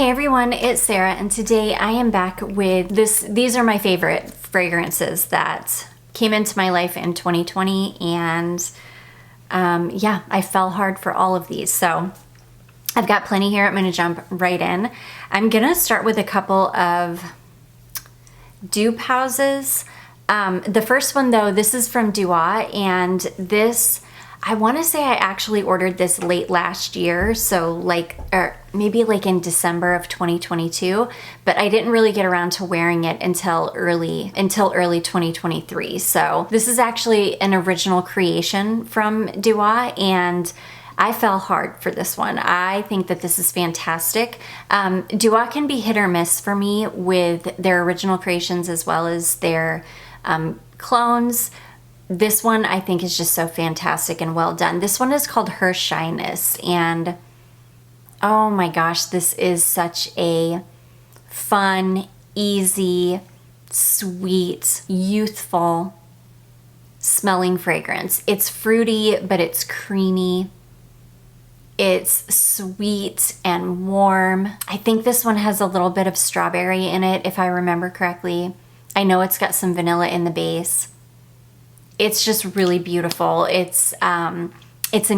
Hey everyone, it's Sarah, and today I am back with these are my favorite fragrances that came into my life in 2020, and yeah, I fell hard for all of these. So I've got plenty here. I'm gonna jump right in. I'm gonna start with a couple of dupe houses. The first one though, this is from Dua, and this, I want to say I actually ordered this late last year, so or maybe like in December of 2022, but I didn't really get around to wearing it until early 2023. So this is actually an original creation from Dua, and I fell hard for this one. I think that this is fantastic. Dua can be hit or miss for me with their original creations as well as their clones. This one I think is just so fantastic and well done. This one is called Her Shyness, and oh my gosh, this is such a fun, easy, sweet, youthful smelling fragrance. It's fruity, but it's creamy. It's sweet and warm. I think this one has a little bit of strawberry in it, if I remember correctly. I know it's got some vanilla in the base. It's just really beautiful. It's an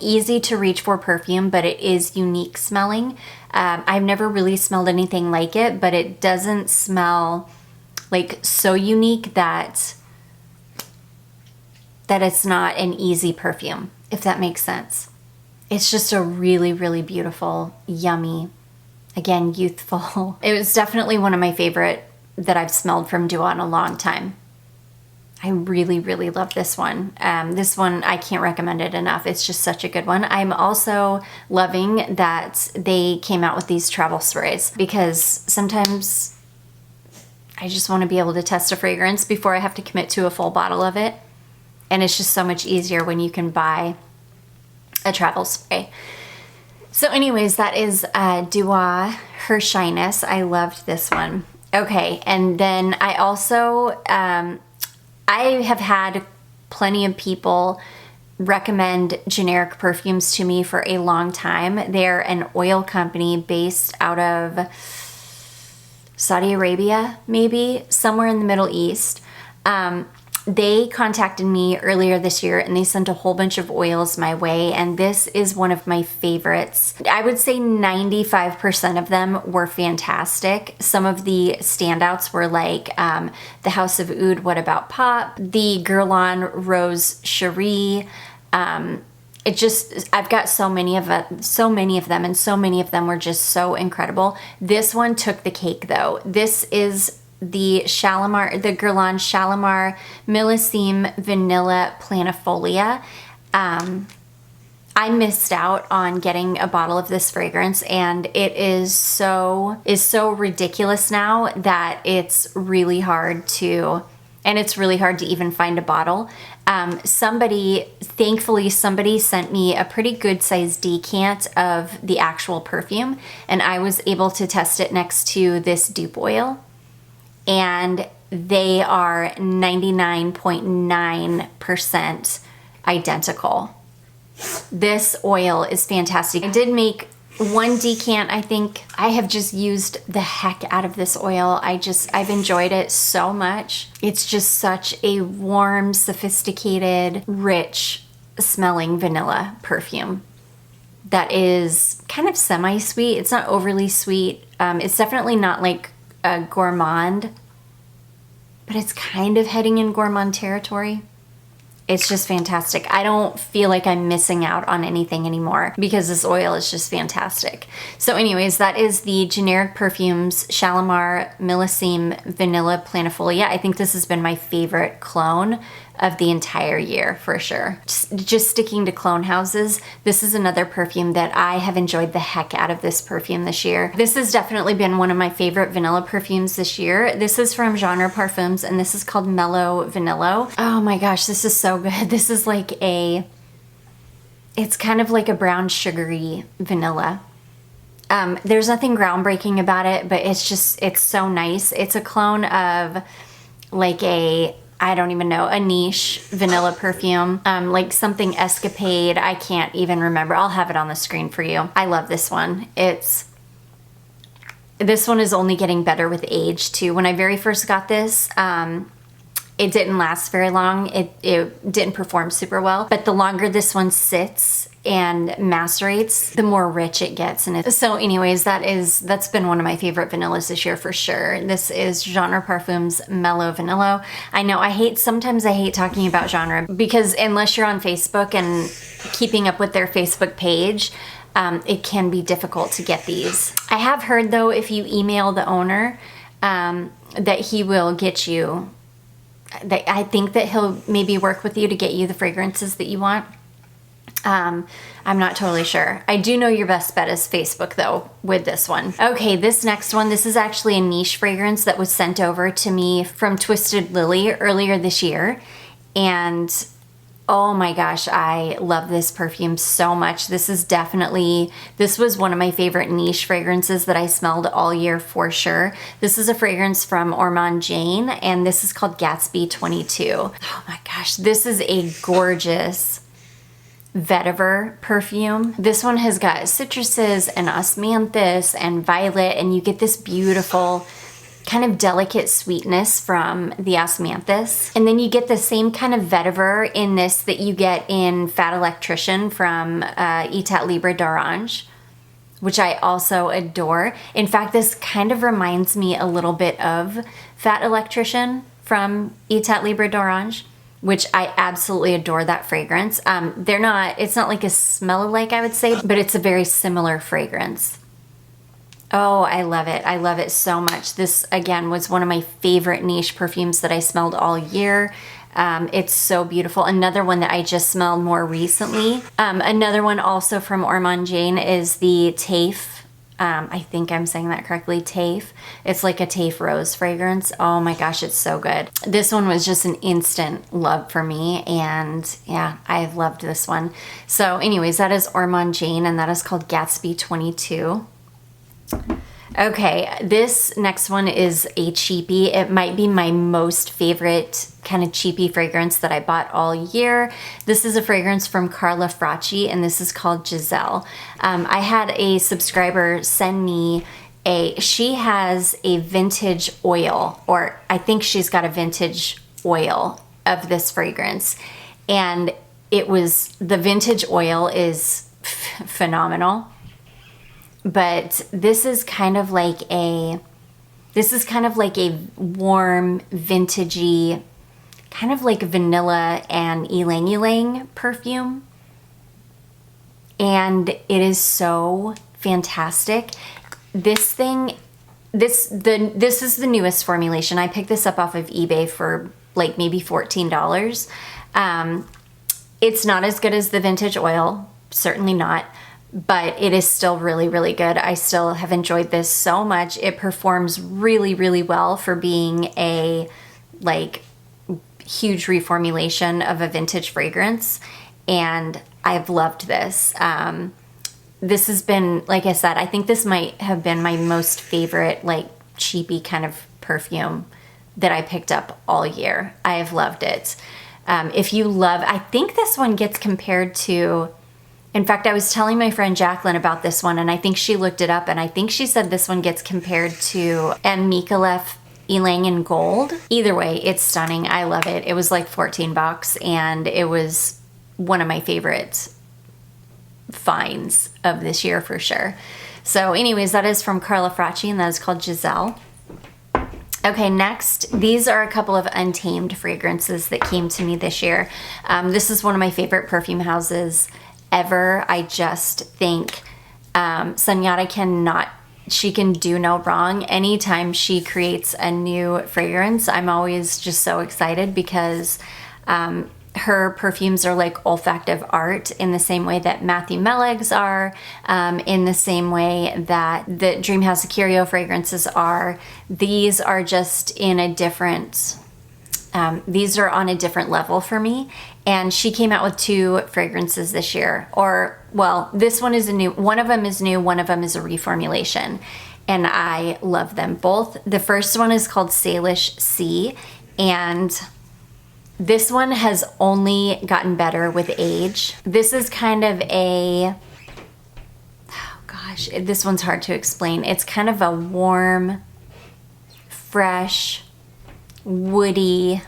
easy to reach for perfume, but it is unique smelling. I've never really smelled anything like it, but it doesn't smell like so unique that it's not an easy perfume, if that makes sense. It's just a really, really beautiful, yummy, again, youthful. It was definitely one of my favorite that I've smelled from Dua in a long time. I really, really love this one. This one, I can't recommend it enough. It's just such a good one. I'm also loving that they came out with these travel sprays, because sometimes I just want to be able to test a fragrance before I have to commit to a full bottle of it. And it's just so much easier when you can buy a travel spray. So anyways, that is Dua, Her Shyness. I loved this one. Okay, and then I also, I have had plenty of people recommend generic perfumes to me for a long time. They're an oil company based out of Saudi Arabia, maybe, somewhere in the Middle East. They contacted me earlier this year and they sent a whole bunch of oils my way, and this is one of my favorites. I would say 95% of them were fantastic. Some of the standouts were like the House of Oud What About Pop, the Guerlain Rose Cherie. I've got so many of them, and so many of them were just so incredible. This one took the cake though. This is the Guerlain Shalimar Millésime Vanilla Planifolia. I missed out on getting a bottle of this fragrance, and it is so ridiculous now that it's really hard to even find a bottle. Thankfully somebody sent me a pretty good sized decant of the actual perfume, and I was able to test it next to this dupe oil. And they are 99.9% identical. This oil is fantastic. I did make one decant. I think I have just used the heck out of this oil. I've enjoyed it so much. It's just such a warm, sophisticated, rich smelling vanilla perfume that is kind of semi-sweet. It's not overly sweet. It's definitely not like a gourmand, but it's kind of heading in gourmand territory. It's just fantastic. I don't feel like I'm missing out on anything anymore because this oil is just fantastic. So anyways, that is the generic perfumes Shalimar Millésime Vanilla Planifolia. I think this has been my favorite clone of the entire year for sure. Just sticking to clone houses, this is another perfume that I have enjoyed the heck out of this perfume this year. This has definitely been one of my favorite vanilla perfumes this year. This is from Genre Parfums, and this is called Mello Vanillo. Oh my gosh, this is so good. This is like it's kind of like a brown sugary vanilla. There's nothing groundbreaking about it, but it's so nice. It's a clone of like I don't even know, a niche vanilla perfume, like something Escapade. I can't even remember. I'll have it on the screen for you. I love this one. It's this one is only getting better with age too. When I very first got this, it didn't last very long. It didn't perform super well, but the longer this one sits and macerates, the more rich it gets. And so anyways, that's been one of my favorite vanillas this year for sure. This is Genre Parfums Mello Vanillo. I know sometimes I hate talking about genre because unless you're on Facebook and keeping up with their Facebook page, it can be difficult to get these. I have heard though, if you email the owner, that he will get you, I think that he'll maybe work with you to get you the fragrances that you want. I'm not totally sure. I do know your best bet is Facebook though with this one. Okay, this next one, this is actually a niche fragrance that was sent over to me from Twisted Lily earlier this year. And oh my gosh, I love this perfume so much. This was one of my favorite niche fragrances that I smelled all year for sure. This is a fragrance from Ormond Jane, and this is called Gatsby 22. Oh my gosh, this is a gorgeous vetiver perfume. This one has got citruses and osmanthus and violet, and you get this beautiful kind of delicate sweetness from the osmanthus. And then you get the same kind of vetiver in this that you get in Fat Electrician from Etat Libre d'Orange, which I also adore. In fact, this kind of reminds me a little bit of Fat Electrician from Etat Libre d'Orange, which I absolutely adore that fragrance. It's not like a smell-alike, I would say, but it's a very similar fragrance. Oh, I love it. I love it so much. This, again, was one of my favorite niche perfumes that I smelled all year. It's so beautiful. Another one that I just smelled more recently. Another one also from Ormond Jane is the Tafe. I think I'm saying that correctly, Tafe. It's like a Tafe rose fragrance. Oh my gosh, it's so good. This one was just an instant love for me, and yeah, I've loved this one. So anyways, that is Ormond Jane, and that is called Gatsby 22. Okay, this next one is a cheapy. It might be my most favorite kind of cheapy fragrance that I bought all year. This is a fragrance from Carla Fracci, and this is called Giselle. I had a subscriber send me she has a vintage oil, or I think she's got a vintage oil of this fragrance. And the vintage oil is phenomenal. But this is kind of like a warm, vintagey, kind of like vanilla and ylang ylang perfume. And it is so fantastic. This is the newest formulation. I picked this up off of eBay for like maybe $14. It's not as good as the vintage oil, certainly not. But it is still really, really good. I still have enjoyed this so much. It performs really, really well for being a huge reformulation of a vintage fragrance. And I've loved this. This has been, like I said, I think this might have been my most favorite cheapy kind of perfume that I picked up all year. I have loved it. I think this one gets compared to, in fact, I was telling my friend Jacqueline about this one, and I think she looked it up, and I think she said this one gets compared to Micallef Ylang in Gold. Either way, it's stunning. I love it. It was like $14, and it was one of my favorite finds of this year for sure. So anyways, that is from Carla Fracci, and that is called Giselle. Okay, next, these are a couple of Untamed fragrances that came to me this year. This is one of my favorite perfume houses ever. I just think Sunyata can do no wrong. Anytime she creates a new fragrance, I'm always just so excited because her perfumes are like olfactive art in the same way that Matthew Melleg's are, in the same way that the Dream House of Curio fragrances are. These are just in a different, these are on a different level for me. And she came out with 2 fragrances this year. This one is one of them is new, one of them is a reformulation. And I love them both. The first one is called Salish Sea, and this one has only gotten better with age. This is kind of gosh, this one's hard to explain. It's kind of a warm, fresh, woody,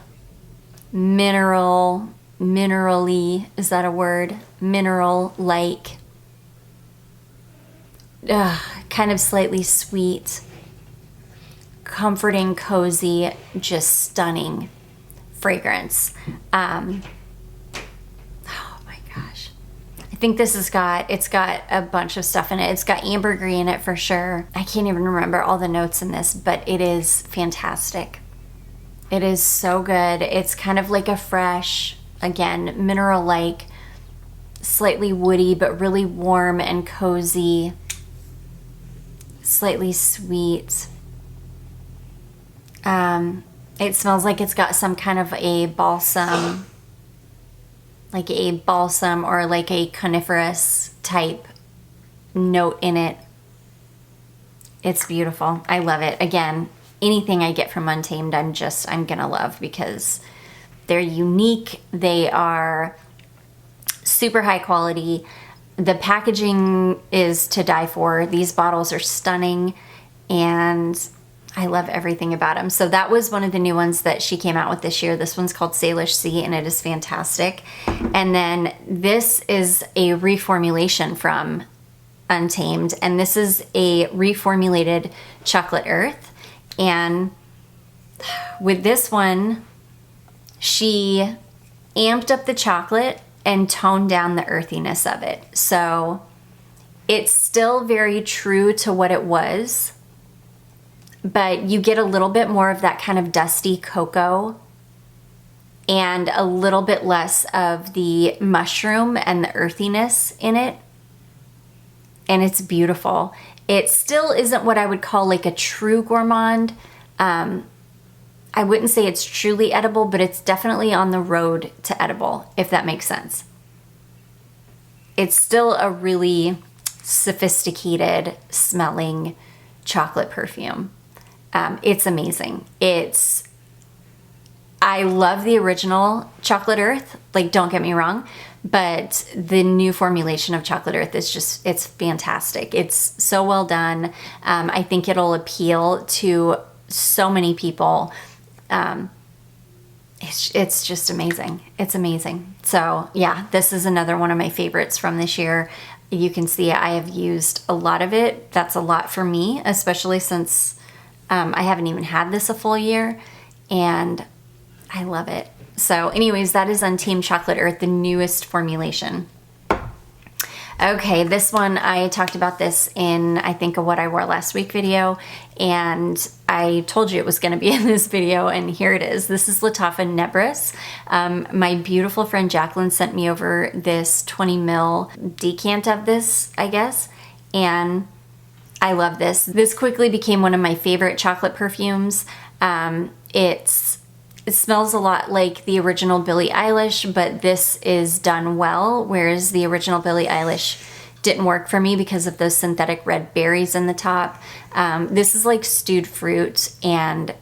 minerally, is that a word? Mineral-like, kind of slightly sweet, comforting, cozy, just stunning fragrance. Oh my gosh. I think this it's got a bunch of stuff in it. It's got ambergris in it for sure. I can't even remember all the notes in this, but it is fantastic. It is so good. It's kind of like a fresh, again, mineral-like, slightly woody, but really warm and cozy, slightly sweet. It smells like it's got some kind of a balsam, or like a coniferous type note in it. It's beautiful. I love it. Again, anything I get from Untamed, I'm gonna love, because they're unique. They are super high quality. The packaging is to die for. These bottles are stunning, and I love everything about them. So that was one of the new ones that she came out with this year. This one's called Salish Sea, and it is fantastic. And then this is a reformulation from Untamed, and this is a reformulated Chocolate Earth. And with this one, she amped up the chocolate and toned down the earthiness of it. So it's still very true to what it was, but you get a little bit more of that kind of dusty cocoa and a little bit less of the mushroom and the earthiness in it. And it's beautiful. It still isn't what I would call like a true gourmand. I wouldn't say it's truly edible, but it's definitely on the road to edible, if that makes sense. It's still a really sophisticated smelling chocolate perfume. It's amazing. I love the original Chocolate Earth, like, don't get me wrong, but the new formulation of Chocolate Earth is it's fantastic. It's so well done. I think it'll appeal to so many people. It's just amazing. It's amazing. So yeah, this is another one of my favorites from this year. You can see I have used a lot of it. That's a lot for me, especially since I haven't even had this a full year, and I love it. So anyways, that is Untamed Chocolate Earth, the newest formulation. Okay, this one, I talked about this in, I think, a What I Wore Last Week video, and I told you it was going to be in this video, and here it is. This is Lattafa Nebris. My beautiful friend Jacqueline sent me over this 20 ml decant of this, I guess, and I love this. This quickly became one of my favorite chocolate perfumes. It smells a lot like the original Billie Eilish, but this is done well, whereas the original Billie Eilish didn't work for me because of those synthetic red berries in the top. This is like stewed fruit and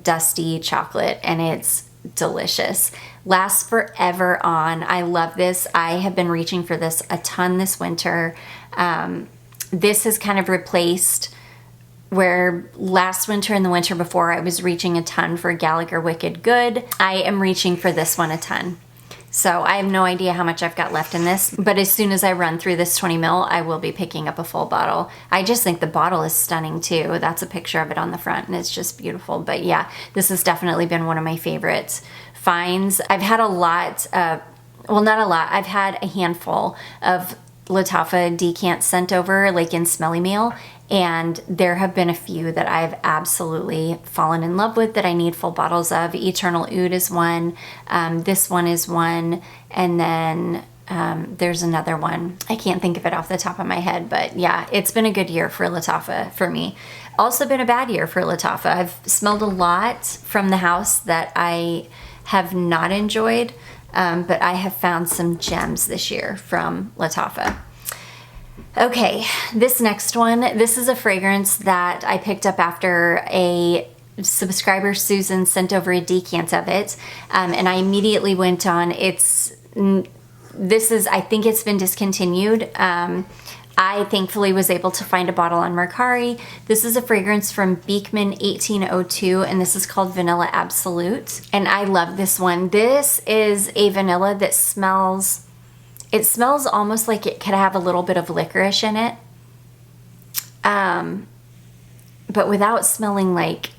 dusty chocolate, and it's delicious. Lasts forever on. I love this. I have been reaching for this a ton this winter. This has kind of replaced where last winter and the winter before I was reaching a ton for Gallagher Wicked Good. I am reaching for this one a ton. So I have no idea how much I've got left in this, but as soon as I run through this 20 ml, I will be picking up a full bottle. I just think the bottle is stunning too. That's a picture of it on the front, and it's just beautiful. But yeah, this has definitely been one of my favorite finds. I've had a lot, well, not a lot, I've had a handful of Lattafa decants sent over, like in smelly mail, and there have been a few that I've absolutely fallen in love with that I need full bottles of. Eternal Oud is one, this one is one, and then there's another one. I can't think of it off the top of my head, but yeah, it's been a good year for Lattafa for me. Also been a bad year for Lattafa. I've smelled a lot from the house that I have not enjoyed, but I have found some gems this year from Lattafa. Okay, this next one, this is a fragrance that I picked up after a subscriber, Susan, sent over a decant of it, and I immediately went on. I think it's been discontinued. I I thankfully was able to find a bottle on Mercari. This is a fragrance from Beekman 1802, and this is called Vanilla Absolute. And I love this one. This is a vanilla that smells, it smells almost like it could have a little bit of licorice in it. But without smelling like,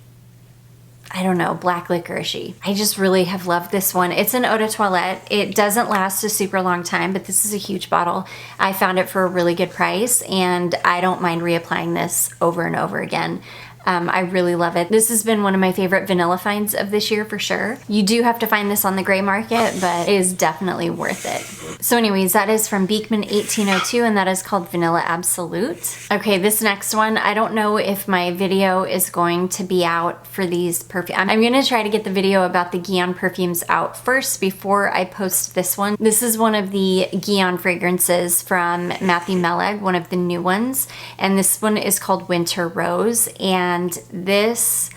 I don't know, black licoricey. I just really have loved this one. It's an eau de toilette. It doesn't last a super long time, but this is a huge bottle. I found it for a really good price, and I don't mind reapplying this over and over again. I really love it. This has been one of my favorite vanilla finds of this year for sure. You do have to find this on the gray market, but it is definitely worth it. So anyways, that is from Beekman 1802, and that is called Vanilla Absolute. Okay, this next one, I don't know if my video is going to be out for these perfumes. I'm gonna try to get the video about the Guion perfumes out first before I post this one. This is one of the Guion fragrances from Matthew Mello, one of the new ones, and this one is called Winter Rose, and this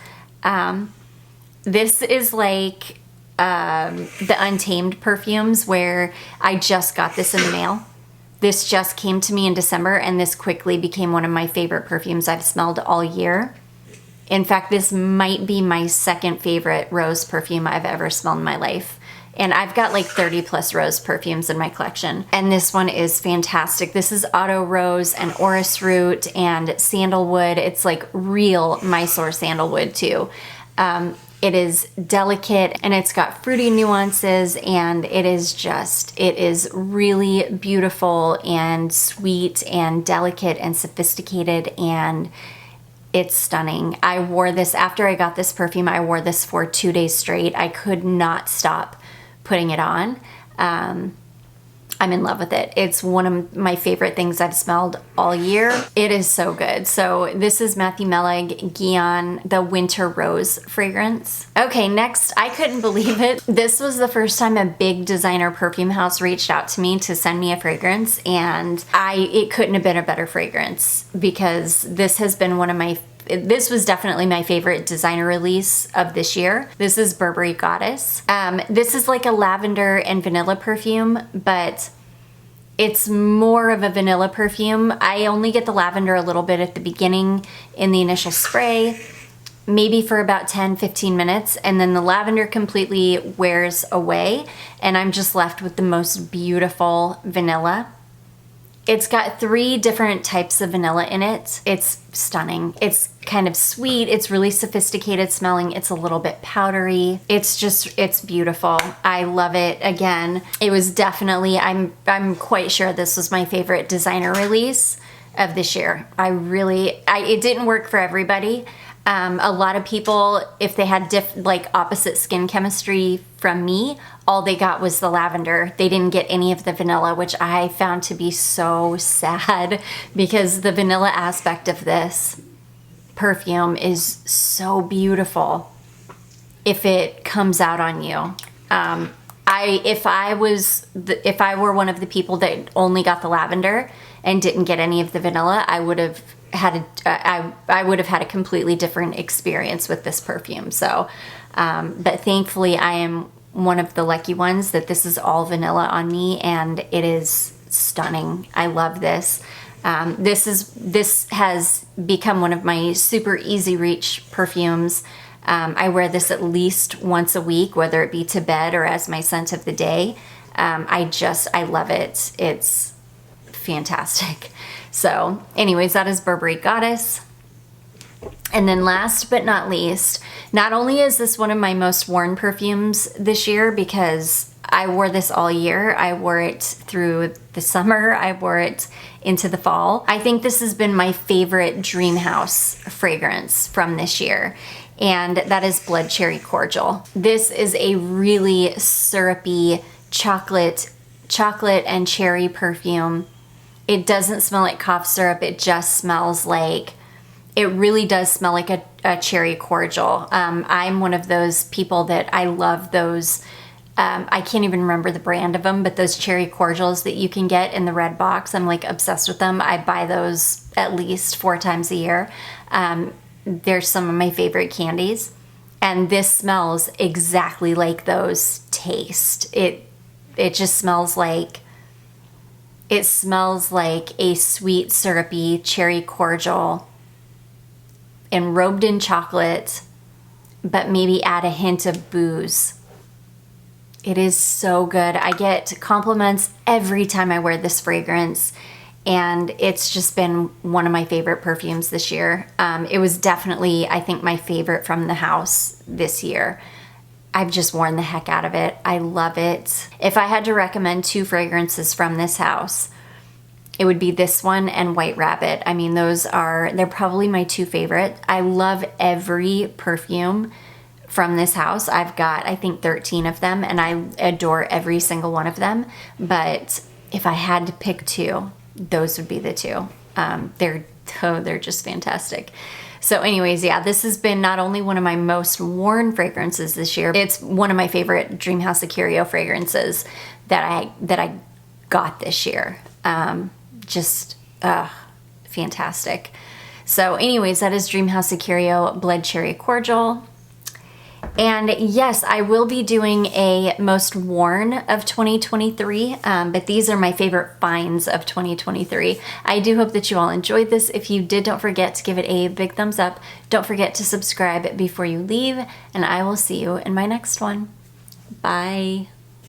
is like the Untamed perfumes, where I just got this in the mail. This just came to me in December, and this quickly became one of my favorite perfumes I've smelled all year. In fact, this might be my second favorite rose perfume I've ever smelled in my life. And I've got like 30 plus rose perfumes in my collection. And this one is fantastic. This is Auto Rose and Orris Root and Sandalwood. It's like real Mysore sandalwood too. It is delicate, and it's got fruity nuances, and it is really beautiful and sweet and delicate and sophisticated, and it's stunning. I wore this, after I got this perfume, I wore this for 2 days straight. I could not stop putting it on. I'm in love with it. It's one of my favorite things I've smelled all year. It is so good. So this is Matthew Mello Guion, the Winter Rose fragrance. Okay, next, I couldn't believe it. This was the first time a big designer perfume house reached out to me to send me a fragrance, and it couldn't have been a better fragrance, because this has been one of my this was definitely my favorite designer release of this year. This is Burberry Goddess. This is like a lavender and vanilla perfume, but it's more of a vanilla perfume. I only get the lavender a little bit at the beginning in the initial spray, maybe for about 10-15 minutes, and then the lavender completely wears away, and I'm just left with the most beautiful vanilla. It's got 3 different types of vanilla in it. It's stunning. It's kind of sweet. It's really sophisticated smelling. It's a little bit powdery. It's beautiful. I love it. Again, it was definitely, I'm quite sure this was my favorite designer release of this year. It didn't work for everybody. A lot of people, if they had like opposite skin chemistry from me, all they got was the lavender. They didn't get any of the vanilla, which I found to be so sad, because the vanilla aspect of this perfume is so beautiful if it comes out on you. If I were one of the people that only got the lavender and didn't get any of the vanilla, I would have had a completely different experience with this perfume. So, but thankfully I am one of the lucky ones that this is all vanilla on me, and it is stunning. I love this. This has become one of my super easy reach perfumes. I wear this at least once a week, whether it be to bed or as my scent of the day. I love it. It's fantastic. So anyways, that is Burberry Goddess. And then last but not least, not only is this one of my most worn perfumes this year, because I wore this all year, I wore it through the summer, I wore it into the fall. I think this has been my favorite Dream House fragrance from this year, and that is Blood Cherry Cordial. This is a really syrupy chocolate and cherry perfume. It doesn't smell like cough syrup. It just smells like, it really does smell like a cherry cordial. I'm one of those people that I love those, I can't even remember the brand of them, but those cherry cordials that you can get in the red box, I'm like obsessed with them. I buy those at least 4 times a year. They're some of my favorite candies. And this smells exactly like those taste. It just smells like It smells like a sweet, syrupy cherry cordial enrobed in chocolate, but maybe add a hint of booze. It is so good. I get compliments every time I wear this fragrance, and it's just been one of my favorite perfumes this year. It was definitely, I think, my favorite from the house this year. I've just worn the heck out of it. I love it. If I had to recommend 2 fragrances from this house, it would be this one and White Rabbit. I mean, they're probably my 2 favorite. I love every perfume from this house. I've got, I think, 13 of them, and I adore every single one of them. But if I had to pick 2, those would be the 2. They're just fantastic. So anyways, yeah, this has been not only one of my most worn fragrances this year, it's one of my favorite Dream House of Curio fragrances that I got this year. Fantastic. So anyways, that is Dream House of Curio Blood Cherry Cordial. And yes, I will be doing a most worn of 2023, but these are my favorite finds of 2023. I do hope that you all enjoyed this. If you did, don't forget to give it a big thumbs up. Don't forget to subscribe before you leave, and I will see you in my next one. Bye.